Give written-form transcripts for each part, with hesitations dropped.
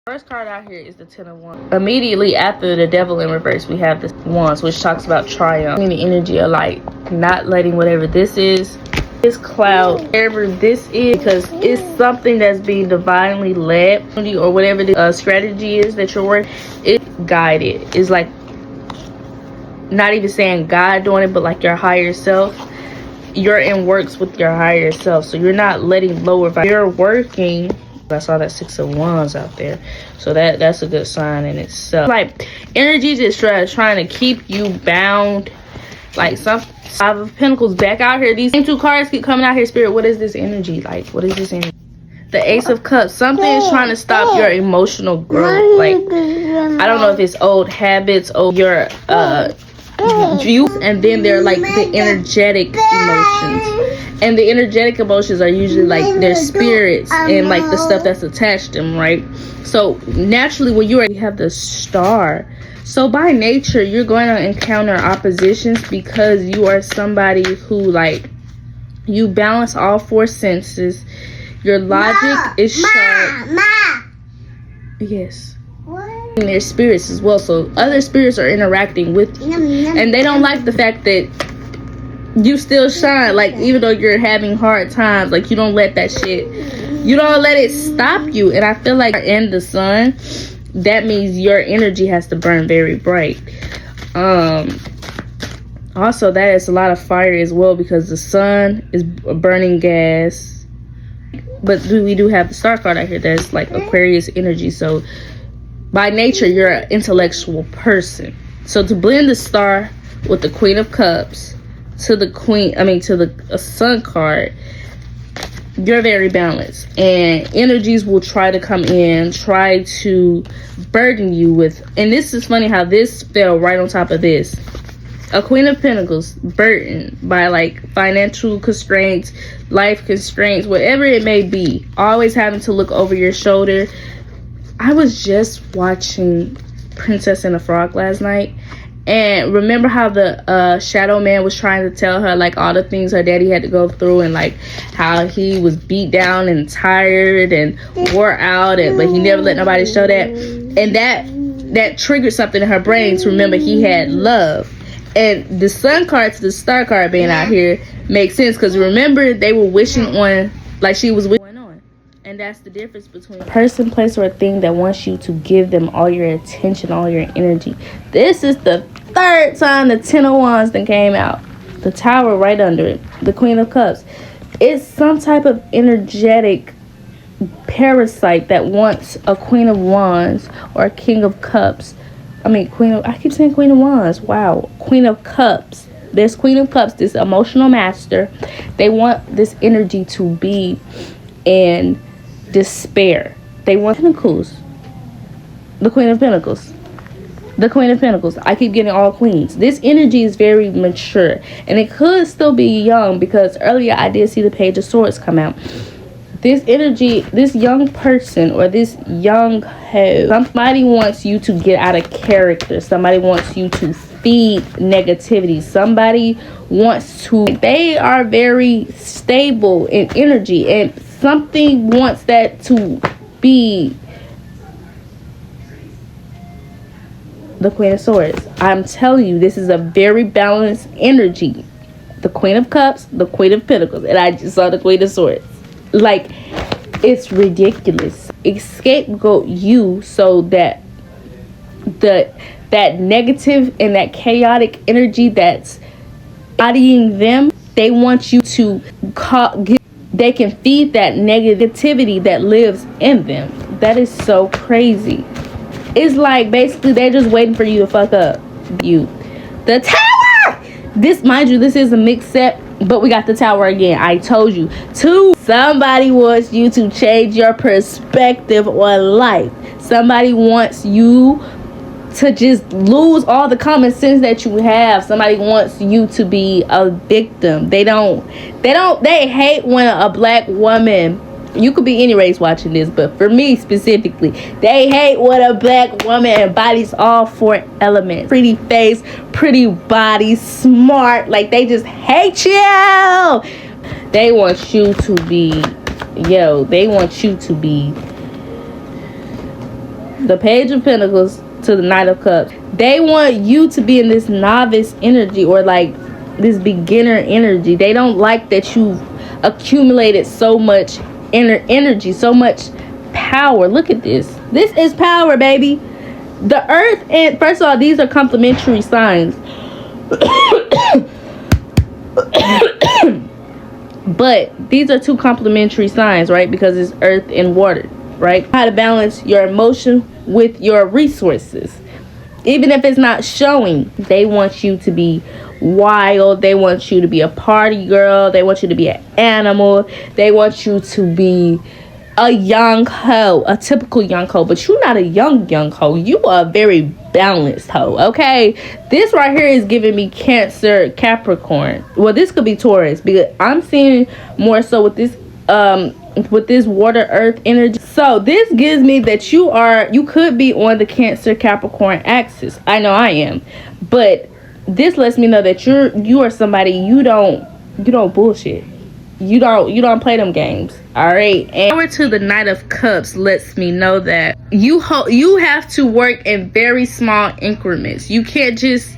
First card out here is the Ten of Wands. Immediately after the Devil in reverse, we have the Wands, which talks about triumph, the energy of light, not letting whatever this is, this cloud, whatever this is, because it's something that's being divinely led, or whatever the strategy is that you're working, it's guided. It's like, not even saying God doing it, but like your higher self. You're in works with your higher self, so you're not letting lower vibe. You're working. I saw that Six of Wands out there, so that's a good sign in itself. Like energy just trying to keep you bound. Like some Five of Pentacles back out here. These same two cards keep coming out here. Spirit, what is this energy? Like, what is this energy? The Ace of Cups. Something is trying to stop your emotional growth. Like, I don't know if it's old habits or your youth, and then they're like the energetic emotions. And the energetic emotions are usually like their spirits and like the stuff that's attached to them, right? So naturally, when you already have the Star, so by nature, you're going to encounter oppositions because you are somebody who, like, you balance all four senses. Your logic is sharp. Yes. And their spirits as well. So other spirits are interacting with you. And they don't like the fact that you still shine. Like, even though you're having hard times, like, you don't let that shit, you don't let it stop you. And I feel like in the sun, that means your energy has to burn very bright. Also, that is a lot of fire as well, because the sun is burning gas. But we do have the Star card out here that's like Aquarius energy. So by nature, you're an intellectual person. So to blend the Star with the Queen of Cups to the Sun card, you're very balanced, and energies will try to come in, try to burden you with, and this is funny how this fell right on top of this. A Queen of Pentacles, burdened by like financial constraints, life constraints, whatever it may be, always having to look over your shoulder. I was just watching Princess and the Frog last night, and remember how the shadow man was trying to tell her like all the things her daddy had to go through, and like how he was beat down and tired and wore out, but he never let nobody show that. And that triggered something in her brain to remember he had love. And the Sun card to the Star card being out here makes sense, because remember, they were wishing on, like she was wishing on. And that's the difference between a person, place, or a thing that wants you to give them all your attention, all your energy. This is the third time the Ten of Wands then came out. The Tower right under it. The Queen of Cups. It's some type of energetic parasite that wants a Queen of Wands or a King of Cups. I keep saying Queen of Wands. Wow. Queen of Cups. This Queen of Cups, this emotional master, they want this energy to be in despair. They want Pentacles. The Queen of Pentacles. The Queen of Pentacles. I keep getting all queens. This energy is very mature, and it could still be young, because earlier I did see the Page of Swords come out. This energy, this young person or this young hoe, somebody wants you to get out of character. Somebody wants you to feed negativity. Somebody wants to, they are very stable in energy, and something wants that to be the Queen of Swords. I'm telling you, this is a very balanced energy. The Queen of Cups, the Queen of Pentacles, and I just saw the Queen of Swords. Like, it's ridiculous. Scapegoat you so that that negative and that chaotic energy that's bodying them, they want you to they can feed that negativity that lives in them. That is so crazy. It's like basically they're just waiting for you to fuck up. The Tower. This, mind you, this is a mixed set, but we got the Tower again. I told you. Somebody wants you to change your perspective on life. Somebody wants you to just lose all the common sense that you have. Somebody wants you to be a victim. They hate when a black woman, you could be any race watching this, but for me specifically, they hate when a black woman embodies all four elements. Pretty face, pretty body, smart. Like, they just hate you. They want you to be, they want you to be the Page of Pentacles to the Knight of Cups. They want you to be in this novice energy, or like this beginner energy. They don't like that you've accumulated so much inner energy, so much power. Look at this. This is power, baby. The Earth, and first of all, these are complementary signs. But these are two complementary signs, right? Because it's earth and water, right? How to balance your emotion with your resources. Even if it's not showing, they want you to be wild. They want you to be a party girl. They want you to be an animal. They want you to be a young hoe, a typical young hoe. But you're not a young hoe. You are a very balanced hoe, okay? This right here is giving me Cancer Capricorn. Well, this could be Taurus, because I'm seeing more so with this water earth energy. So this gives me that you could be on the Cancer Capricorn axis. I know I am, but this lets me know that you are somebody, you don't bullshit. You don't play them games. All right. And over to the Knight of Cups lets me know that you have to work in very small increments. You can't just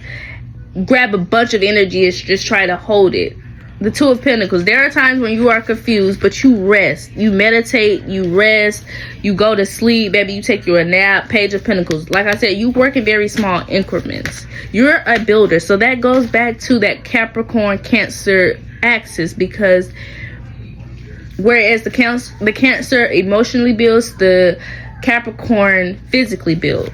grab a bunch of energy and just try to hold it. The Two of Pentacles. There are times when you are confused, but you rest. You meditate, you rest, you go to sleep, baby, you take your nap. Page of Pentacles. Like I said, you work in very small increments. You're a builder. So that goes back to that Capricorn Cancer axis, because whereas the Cancer emotionally builds, the Capricorn physically builds.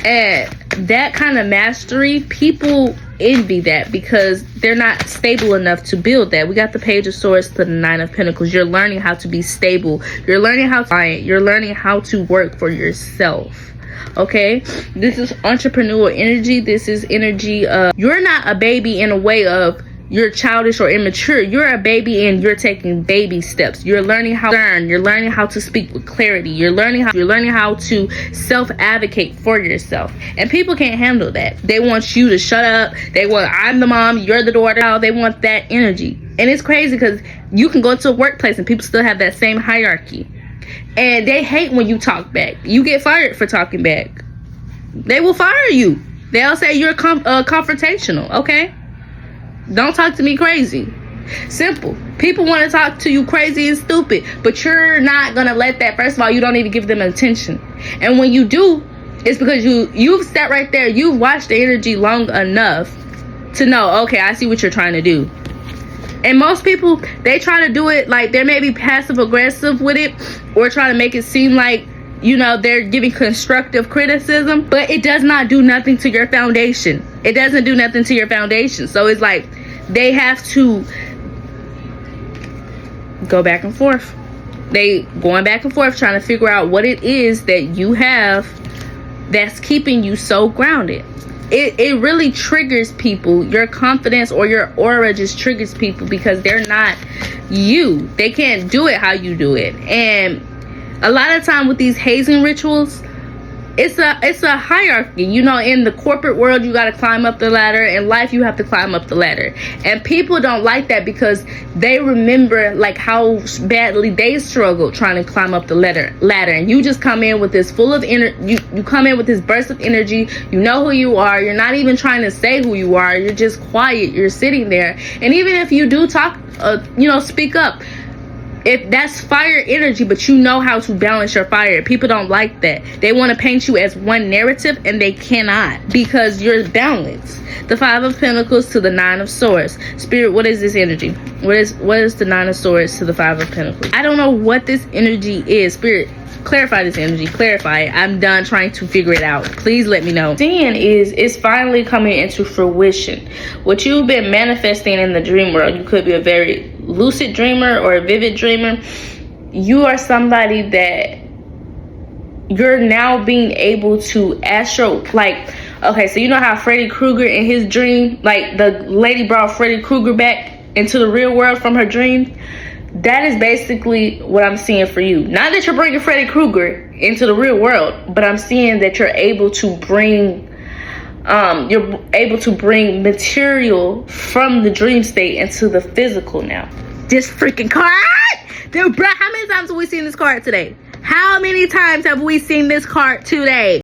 And that kind of mastery, people envy that because they're not stable enough to build that. We got the Page of Swords to the Nine of Pentacles. You're learning how to be stable. You're learning how to work for yourself. Okay, this is entrepreneurial energy. This is energy of, you're not a baby in a way of you're childish or immature. You're a baby and you're taking baby steps. You're learning how to learn. You're learning how to speak with clarity. You're learning how to self-advocate for yourself. And people can't handle that. They want you to shut up. They want, I'm the mom, you're the daughter. They want that energy. And it's crazy because you can go to a workplace and people still have that same hierarchy. And they hate when you talk back. You get fired for talking back. They will fire you. They'll say you're confrontational, okay? Don't talk to me crazy. Simple. People want to talk to you crazy and stupid, but you're not gonna let that. First of all, you don't even give them attention. And when you do, it's because you've sat right there, you've watched the energy long enough to know, okay, I see what you're trying to do. And most people, they try to do it like they're maybe passive aggressive with it, or try to make it seem like, you know, they're giving constructive criticism, but it does not do nothing to your foundation. It doesn't do nothing to your foundation. So it's like they have to go back and forth. They going back and forth trying to figure out what it is that you have that's keeping you so grounded. It really triggers people. Your confidence or your aura just triggers people because they're not you. They can't do it how you do it. And a lot of time with these hazing rituals, it's a hierarchy. You know, in the corporate world, you got to climb up the ladder. In life, you have to climb up the ladder. And people don't like that because they remember like how badly they struggled trying to climb up the ladder. And you just come in with this full of energy. You come in with this burst of energy. You know who you are. You're not even trying to say who you are. You're just quiet. You're sitting there. And even if you do talk, speak up. If that's fire energy, but you know how to balance your fire. People don't like that. They want to paint you as one narrative, and they cannot because you're balanced. The Five of Pentacles to the Nine of Swords. Spirit, what is this energy? What is the Nine of Swords to the Five of Pentacles? I don't know what this energy is. Spirit, clarify this energy. Clarify it. I'm done trying to figure it out. Please let me know. Seeing is it's finally coming into fruition. What you've been manifesting in the dream world, you could be a very lucid dreamer or a vivid dreamer. You are somebody that you're now being able to astral, like, okay, so you know how Freddy Krueger in his dream, like the lady brought Freddy Krueger back into the real world from her dream? That is basically what I'm seeing for you. Not that you're bringing Freddy Krueger into the real world, but I'm seeing that you're able to bring material from the dream state into the physical now. This freaking card! Dude, bro, how many times have we seen this card today? How many times have we seen this card today?